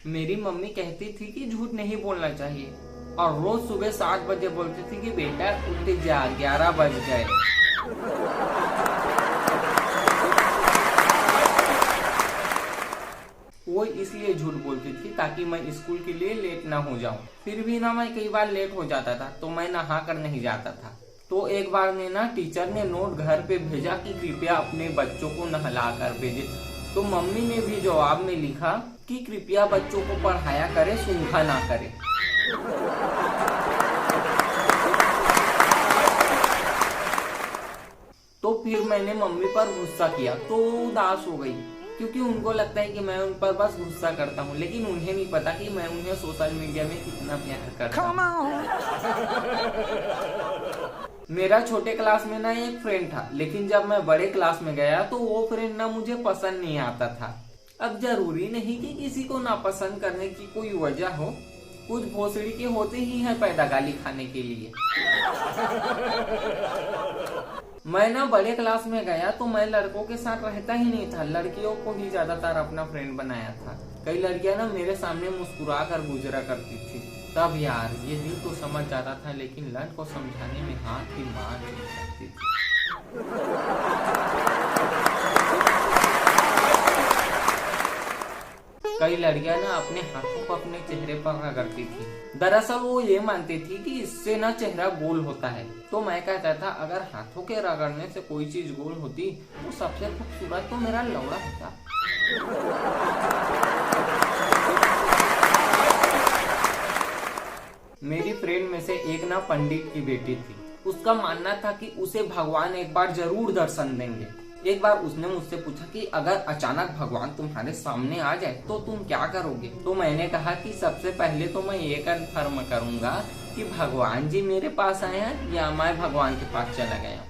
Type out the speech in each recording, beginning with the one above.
मेरी मम्मी कहती थी कि झूठ नहीं बोलना चाहिए और रोज सुबह 7 बजे बोलती थी कि बेटा उठ जा 11 बज गए। वो इसलिए झूठ बोलती थी ताकि मैं स्कूल के लिए लेट ना हो जाऊं। फिर भी ना मैं कई बार लेट हो जाता था तो मैं नहा कर नहीं जाता था। तो एक बार ने ना टीचर ने नोट घर पे भेजा कि कृपया अपने बच्चों को नहला कर भेजे। तो मम्मी ने भी जवाब में लिखा कि कृपया बच्चों को पढ़ाया करे, सूंघा ना करे। तो फिर मैंने मम्मी पर गुस्सा किया तो उदास हो गई, क्योंकि उनको लगता है कि मैं उन पर बस गुस्सा करता हूँ, लेकिन उन्हें नहीं पता कि मैं उन्हें सोशल मीडिया में कितना प्यार करता हूँ। मेरा छोटे क्लास में ना एक फ्रेंड था, लेकिन जब मैं बड़े क्लास में गया तो वो फ्रेंड ना मुझे पसंद नहीं आता था। अब जरूरी नहीं कि किसी को नापसंद करने की कोई वजह हो, कुछ भोसड़ी के होते ही हैं पैदा गाली खाने के लिए। मैं ना बड़े क्लास में गया तो मैं लड़कों के साथ रहता ही नहीं था, लड़कियों को ही ज्यादातर अपना फ्रेंड बनाया था। कई लड़कियां ना मेरे सामने मुस्कुरा कर गुजरा करती थी। तब यार ये दिल तो समझ जाता था, लेकिन लड़ को समझाने में हाथ की मार नहीं सकती थी। कई लड़कियां ना अपने हाथों को अपने चेहरे पर रगड़ती थी। दरअसल वो ये मानती थी कि इससे ना चेहरा गोल होता है। तो मैं कहता था अगर हाथों के रगड़ने से कोई चीज गोल होती तो सबसे खूबसूरत तो मेरा लौड़ा होता। मेरी फ्रेंड में से एक ना पंडित की बेटी थी। उसका मानना था कि उसे भगवान एक बार जरूर दर्शन देंगे। एक बार उसने मुझसे पूछा कि अगर अचानक भगवान तुम्हारे सामने आ जाए तो तुम क्या करोगे। तो मैंने कहा कि सबसे पहले तो मैं ये कन्फर्म करूंगा कि भगवान जी मेरे पास आए हैं या मैं भगवान के पास चला गया।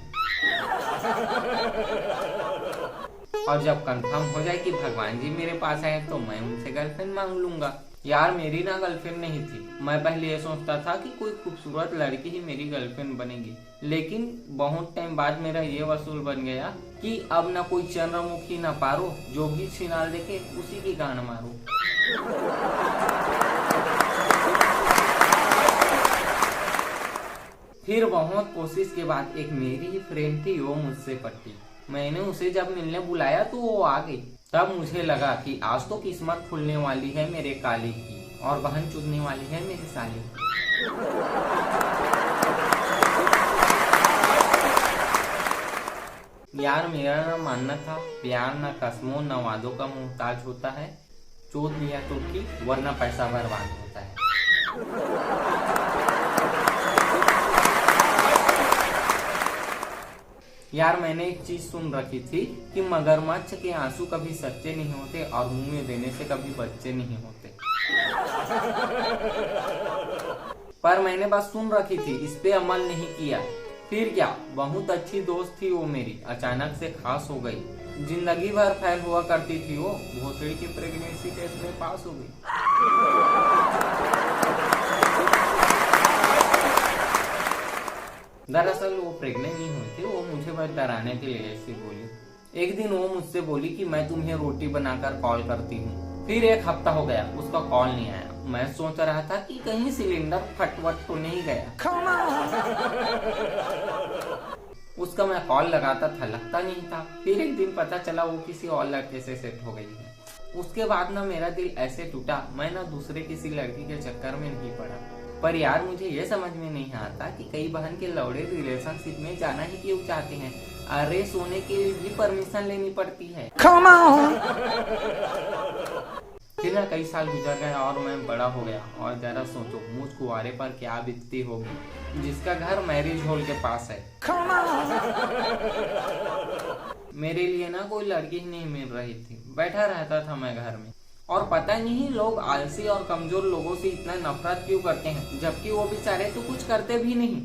और जब कंफर्म हो जाए कि भगवान जी मेरे पास आए तो मैं उनसे गर्लफ्रेंड मांग लूंगा। यार मेरी ना गर्लफ्रेंड नहीं थी। मैं पहले ये सोचता था कि कोई खूबसूरत लड़की ही मेरी गर्लफ्रेंड बनेगी, लेकिन बहुत टाइम बाद मेरा ये वसूल बन गया कि अब ना कोई चंद्रमुखी ना पारो, जो भी छिनाल देखे उसी की गान मारो। फिर बहुत कोशिश के बाद एक मेरी ही फ्रेंड थी, वो मुझसे पट्टी। मैंने उसे जब मिलने बुलाया तो वो आ गई। तब मुझे लगा कि आज तो किस्मत खुलने वाली है मेरे काले की और बहन चुदने वाली है मेरी साली। यार मेरा ना मानना था प्यार ना कस्मों ना वादों का मोहताज होता है, चोट लिया तो ठीक वरना पैसा बर्बाद होता है। यार मैंने एक चीज सुन रखी थी कि मगरमच्छ के आंसू कभी सच्चे नहीं होते और मुंह में देने से कभी बच्चे नहीं होते। पर मैंने बस सुन रखी थी, इस पे अमल नहीं किया। फिर क्या, बहुत अच्छी दोस्त थी वो मेरी, अचानक से खास हो गई। जिंदगी भर फेल हुआ करती थी वो, भोसड़ी की प्रेगनेंसी टेस्ट में पास हो गई। दरअसल वो प्रेग्नेंट नहीं हुई थी, वो मुझे बस डराने के लिए ऐसी बोली। एक दिन वो मुझसे बोली कि मैं तुम्हें रोटी बनाकर कॉल करती हूँ। फिर एक हफ्ता हो गया, उसका कॉल नहीं आया। मैं सोच रहा था कि कहीं सिलेंडर फटवट तो नहीं गया। उसका मैं कॉल लगाता था, लगता नहीं था। फिर एक दिन पता चला वो किसी और लड़के से सेट हो गई है। उसके बाद ना मेरा दिल ऐसे टूटा, मैं ना दूसरे किसी लड़की के चक्कर में नहीं पड़ा। पर यार मुझे ये समझ में नहीं आता कि कई बहन के लौड़े रिलेशनशिप में जाना ही क्यों चाहते हैं। अरे सोने के लिए भी परमिशन लेनी पड़ती है। फिर ना कई साल गुजर गए और मैं बड़ा हो गया, और जरा सोचो मुझ कुंवारे पर क्या बीतती होगी जिसका घर मैरिज हॉल के पास है। मेरे लिए ना कोई लड़की ही नहीं मिल रही थी। बैठा रहता था मैं घर में, और पता नहीं लोग आलसी और कमजोर लोगों से इतना नफरत क्यों करते हैं, जबकि वो बेचारे तो कुछ करते भी नहीं।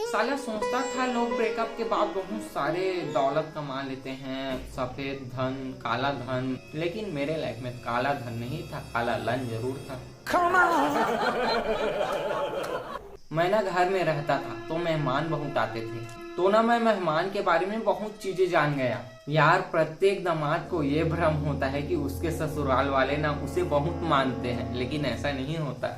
साला सोचता था लोग ब्रेकअप के बाद बहुत सारे दौलत कमा लेते हैं, सफेद धन, काला धन, लेकिन मेरे लाइफ में काला धन नहीं था, काला लन जरूर था। मैं ना घर में रहता था तो मेहमान बहुत आते थे, तो ना मैं मेहमान के बारे में बहुत चीजें जान गया। यार प्रत्येक दामाद को ये भ्रम होता है कि उसके ससुराल वाले ना उसे बहुत मानते हैं, लेकिन ऐसा नहीं होता।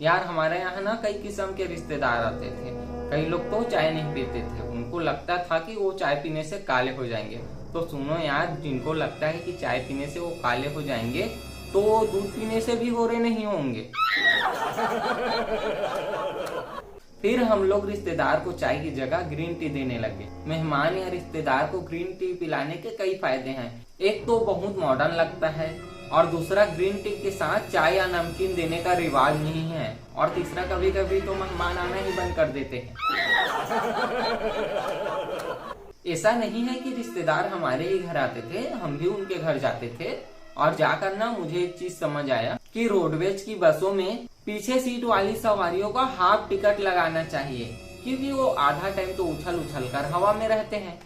यार हमारे यहाँ ना कई किस्म के रिश्तेदार आते थे। कई लोग तो चाय नहीं पीते थे, उनको लगता था कि वो चाय पीने से काले हो जाएंगे। तो सुनो यार, जिनको लगता है कि चाय पीने से वो काले हो जाएंगे तो दूध पीने से भी गोरे नहीं होंगे। फिर हम लोग रिश्तेदार को चाय की जगह ग्रीन टी देने लगे। मेहमान या रिश्तेदार को ग्रीन टी पिलाने के कई फायदे हैं। एक तो बहुत मॉडर्न लगता है, और दूसरा ग्रीन टी के साथ चाय या नमकीन देने का रिवाज नहीं है, और तीसरा कभी कभी तो मेहमान आना ही बंद कर देते हैं। ऐसा नहीं है कि रिश्तेदार हमारे ही घर आते थे, हम भी उनके घर जाते थे। और जाकर ना मुझे एक चीज समझ आया कि रोडवेज की बसों में पीछे सीट वाली सवारियों का हाफ टिकट लगाना चाहिए, क्योंकि वो आधा टाइम तो उछल उछल कर हवा में रहते हैं।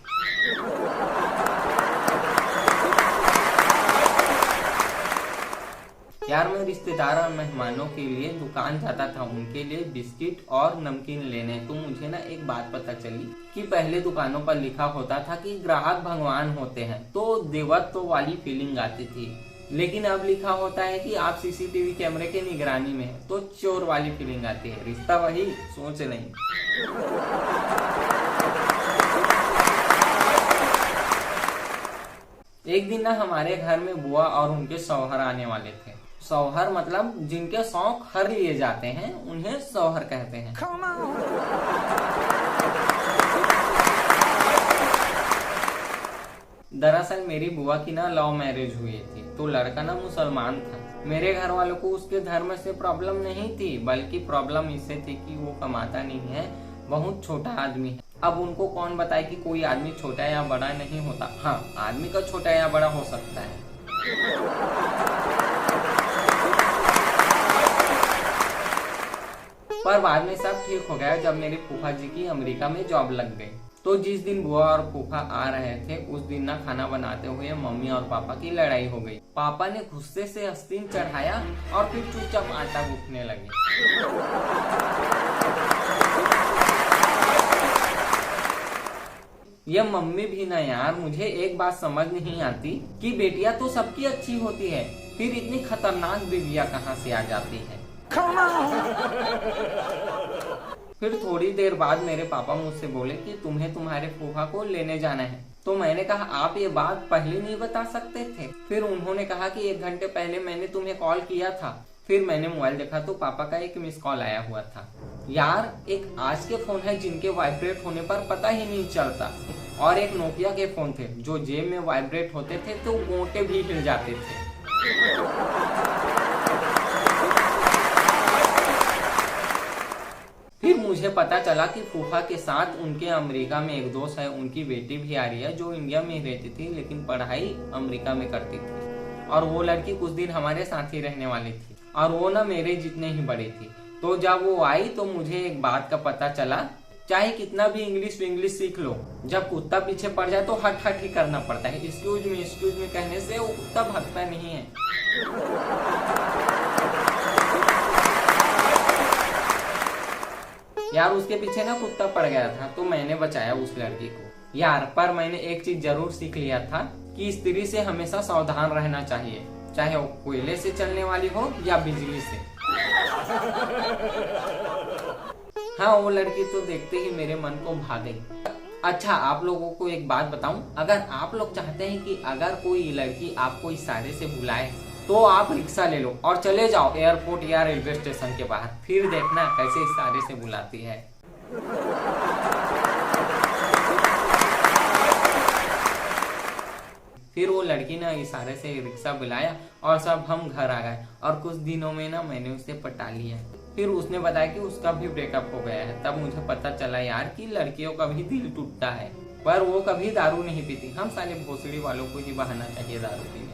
यार मैं रिश्तेदार और मेहमानों के लिए दुकान जाता था, उनके लिए बिस्किट और नमकीन लेने। तो मुझे ना एक बात पता चली कि पहले दुकानों पर लिखा होता था कि ग्राहक भगवान होते हैं, तो देवत्व वाली फीलिंग आती थी। लेकिन अब लिखा होता है कि आप सीसीटीवी कैमरे के निगरानी में हैं, तो चोर वाली फीलिंग आती है। रिश्ता वही, सोच नहीं। एक दिन ना हमारे घर में बुआ और उनके शौहर आने वाले थे। शौहर मतलब जिनके शौक हर लिए जाते हैं, उन्हें शौहर कहते हैं। दरअसल मेरी बुआ की ना लव मैरिज हुई थी, तो लड़का ना मुसलमान था। मेरे घर वालों को उसके धर्म से प्रॉब्लम नहीं थी, बल्कि प्रॉब्लम इससे थी कि वो कमाता नहीं है, बहुत छोटा आदमी है। अब उनको कौन बताए कि कोई आदमी छोटा या बड़ा नहीं होता। हाँ, आदमी का छोटा या बड़ा हो सकता है। पर बाद में सब ठीक हो गया जब मेरी फूफा जी की अमेरिका में जॉब लग गई। तो जिस दिन बुआ और फूफा आ रहे थे, उस दिन ना खाना बनाते हुए मम्मी और पापा की लड़ाई हो गई। पापा ने गुस्से से आस्तीन चढ़ाया और फिर चुपचाप आटा गूंथने लगे। ये मम्मी भी ना यार, मुझे एक बात समझ नहीं आती कि बेटियां तो सबकी अच्छी होती है, फिर इतनी खतरनाक बीवियां कहाँ से आ जाती है। फिर थोड़ी देर बाद मेरे पापा मुझसे बोले कि तुम्हें तुम्हारे फूफा को लेने जाना है। तो मैंने कहा आप ये बात पहले नहीं बता सकते थे। फिर उन्होंने कहा कि 1 घंटे पहले मैंने तुम्हें कॉल किया था। फिर मैंने मोबाइल देखा तो पापा का एक मिस कॉल आया हुआ था। यार एक आज के फोन है जिनके वाइब्रेट होने पर पता ही नहीं चलता, और एक नोकिया के फोन थे जो जेब में वाइब्रेट होते थे तो गोंटे भी हिल जाते थे। फिर मुझे पता चला कि फूफा के साथ उनके अमेरिका में एक दोस्त है, उनकी बेटी भी आ रही है जो इंडिया में रहती थी लेकिन पढ़ाई अमेरिका में करती थी। और वो लड़की कुछ दिन हमारे साथ ही रहने वाली थी, और वो ना मेरे जितने ही बड़ी थी। तो जब वो आई तो मुझे एक बात का पता चला, चाहे कितना भी इंग्लिश सीख लो, जब कुत्ता पीछे पड़ जाए तो हट हट ही करना पड़ता है। एक्सक्यूज मी कहने से वो कुत्ता भागता नहीं है। यार उसके पीछे ना कुत्ता पड़ गया था, तो मैंने बचाया उस लड़की को। यार पर मैंने एक चीज जरूर सीख लिया था कि स्त्री से हमेशा सावधान रहना चाहिए, चाहे वो कोयले से चलने वाली हो या बिजली से। हाँ, वो लड़की तो देखते ही मेरे मन को भा गई। अच्छा, आप लोगों को एक बात बताऊं, अगर आप लोग चाहते हैं कि अगर कोई लड़की आपको इशारे से बुलाए तो आप रिक्शा ले लो और चले जाओ एयरपोर्ट या रेलवे स्टेशन के बाहर, फिर देखना कैसे इशारे से बुलाती है। फिर वो लड़की ना इशारे से रिक्शा बुलाया और सब हम घर आ गए, और कुछ दिनों में ना मैंने उसे पटा लिया। फिर उसने बताया कि उसका भी ब्रेकअप हो गया है। तब मुझे पता चला यार कि लड़कियों का भी दिल टूटता है, पर वो कभी दारू नहीं पीती। हम साले भोसड़ी वालों को ही बहाना चाहिए दारू पीने का।